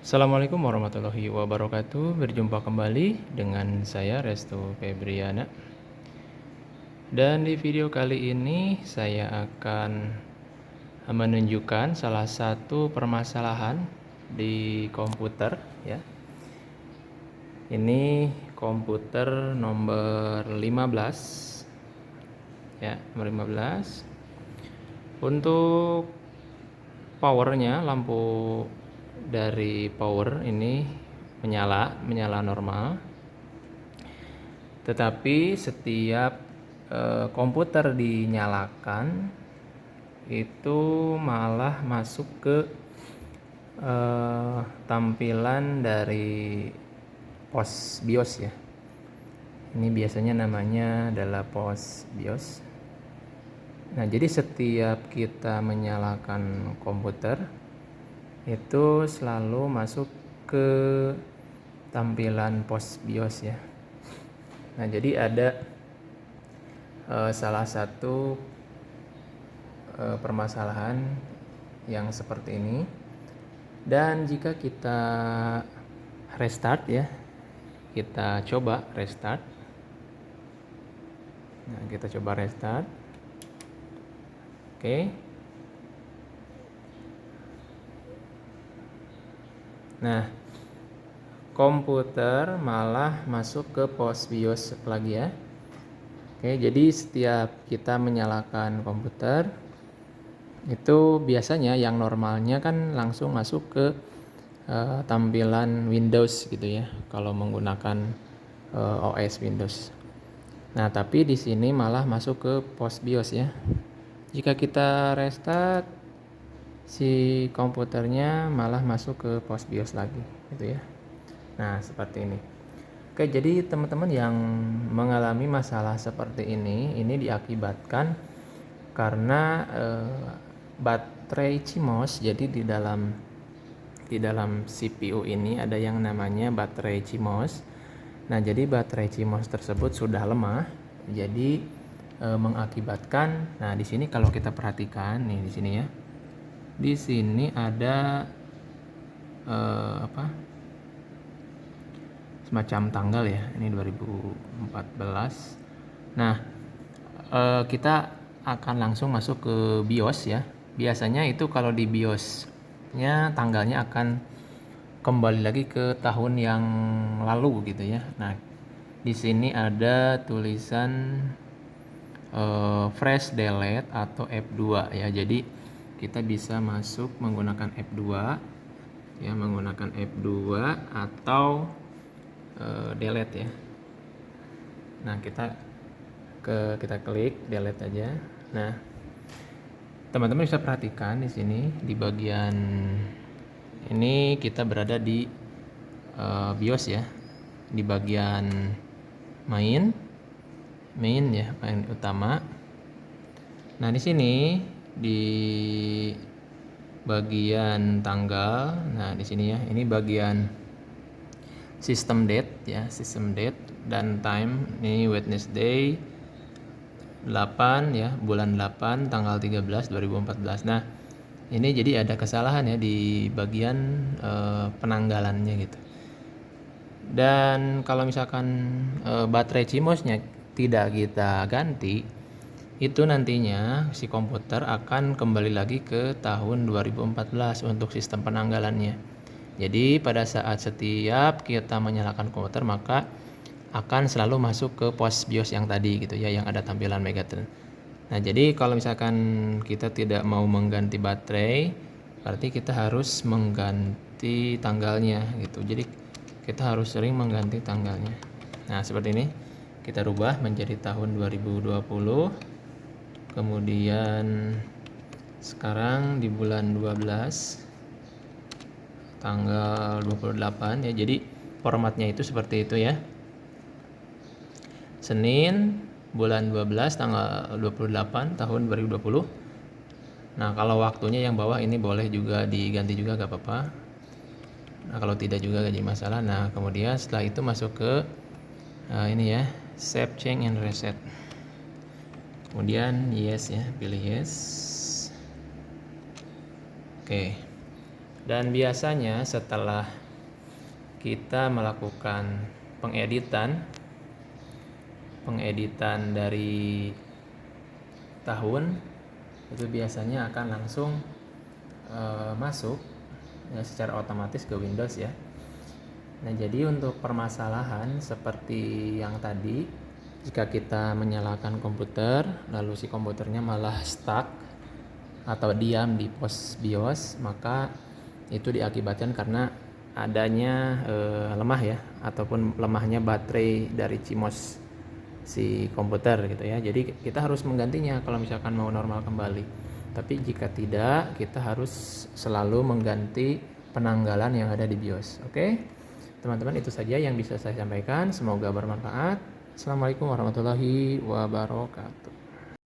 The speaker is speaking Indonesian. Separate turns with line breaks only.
Assalamualaikum warahmatullahi wabarakatuh. Berjumpa kembali dengan saya Resto Febriana. Dan di video kali ini saya akan menunjukkan salah satu permasalahan di komputer ya. Ini komputer nomor 15 ya, nomor 15. Untuk powernya, lampu dari power ini menyala normal, tetapi setiap komputer dinyalakan itu malah masuk ke tampilan dari pos BIOS ya. Ini biasanya namanya adalah pos BIOS. Nah, jadi setiap kita menyalakan komputer itu selalu masuk ke tampilan pos BIOS ya. Nah, jadi ada salah satu permasalahan yang seperti ini. Dan jika kita restart ya, kita coba restart. Nah, kita coba restart. Oke. Nah, komputer malah masuk ke pos BIOS lagi ya. Oke, jadi setiap kita menyalakan komputer itu biasanya yang normalnya kan langsung masuk ke tampilan Windows gitu ya, kalau menggunakan OS Windows. Nah, tapi di sini malah masuk ke pos BIOS ya. Jika kita restart, si komputernya malah masuk ke pos BIOS lagi gitu ya. Nah, seperti ini. Oke, jadi teman-teman yang mengalami masalah seperti ini diakibatkan karena baterai CMOS. Jadi di dalam CPU ini ada yang namanya baterai CMOS. Nah, jadi baterai CMOS tersebut sudah lemah, jadi mengakibatkan. Nah, di sini kalau kita perhatikan nih di sini ya. Di sini ada semacam tanggal ya. Ini 2014. Nah, kita akan langsung masuk ke BIOS ya. Biasanya itu kalau di BIOS-nya tanggalnya akan kembali lagi ke tahun yang lalu gitu ya. Nah, di sini ada tulisan fresh delete atau F2 ya. Jadi kita bisa masuk menggunakan F2 ya, menggunakan F2 atau delete ya. Nah, kita klik delete aja. Nah, teman-teman bisa perhatikan di sini di bagian ini kita berada di BIOS ya, di bagian main ya, main utama. Nah, di sini di bagian tanggal. Nah, di sini ya, ini bagian system date ya, system date dan time. Ini Wednesday 8 ya, bulan 8 tanggal 13 2014. Nah, ini jadi ada kesalahan ya di bagian penanggalannya gitu. Dan kalau misalkan baterai CMOS-nya tidak kita ganti, itu nantinya si komputer akan kembali lagi ke tahun 2014 untuk sistem penanggalannya. Jadi pada saat setiap kita menyalakan komputer, maka akan selalu masuk ke pos BIOS yang tadi gitu ya, yang ada tampilan Megatrend. Nah, jadi kalau misalkan kita tidak mau mengganti baterai, berarti kita harus mengganti tanggalnya gitu. Jadi kita harus sering mengganti tanggalnya. Nah, seperti ini. Kita rubah menjadi tahun 2020. Kemudian sekarang di bulan 12 tanggal 28 ya. Jadi formatnya itu seperti itu ya. Senin bulan 12 tanggal 28 tahun 2020. Nah, kalau waktunya yang bawah ini boleh juga diganti juga gak apa-apa. Nah, kalau tidak juga gak jadi masalah. Nah, kemudian setelah itu masuk ke ini ya, save change and reset. Kemudian yes ya, pilih yes. Oke. Dan biasanya setelah kita melakukan pengeditan dari tahun, itu biasanya akan langsung masuk ya, secara otomatis ke Windows ya. Nah, jadi untuk permasalahan seperti yang tadi, jika kita menyalakan komputer lalu si komputernya malah stuck atau diam di pos BIOS, maka itu diakibatkan karena adanya lemah ya, ataupun lemahnya baterai dari CMOS si komputer gitu ya. Jadi kita harus menggantinya kalau misalkan mau normal kembali. Tapi jika tidak, kita harus selalu mengganti penanggalan yang ada di BIOS. Oke? Teman-teman, itu saja yang bisa saya sampaikan. Semoga bermanfaat. Assalamualaikum warahmatullahi wabarakatuh.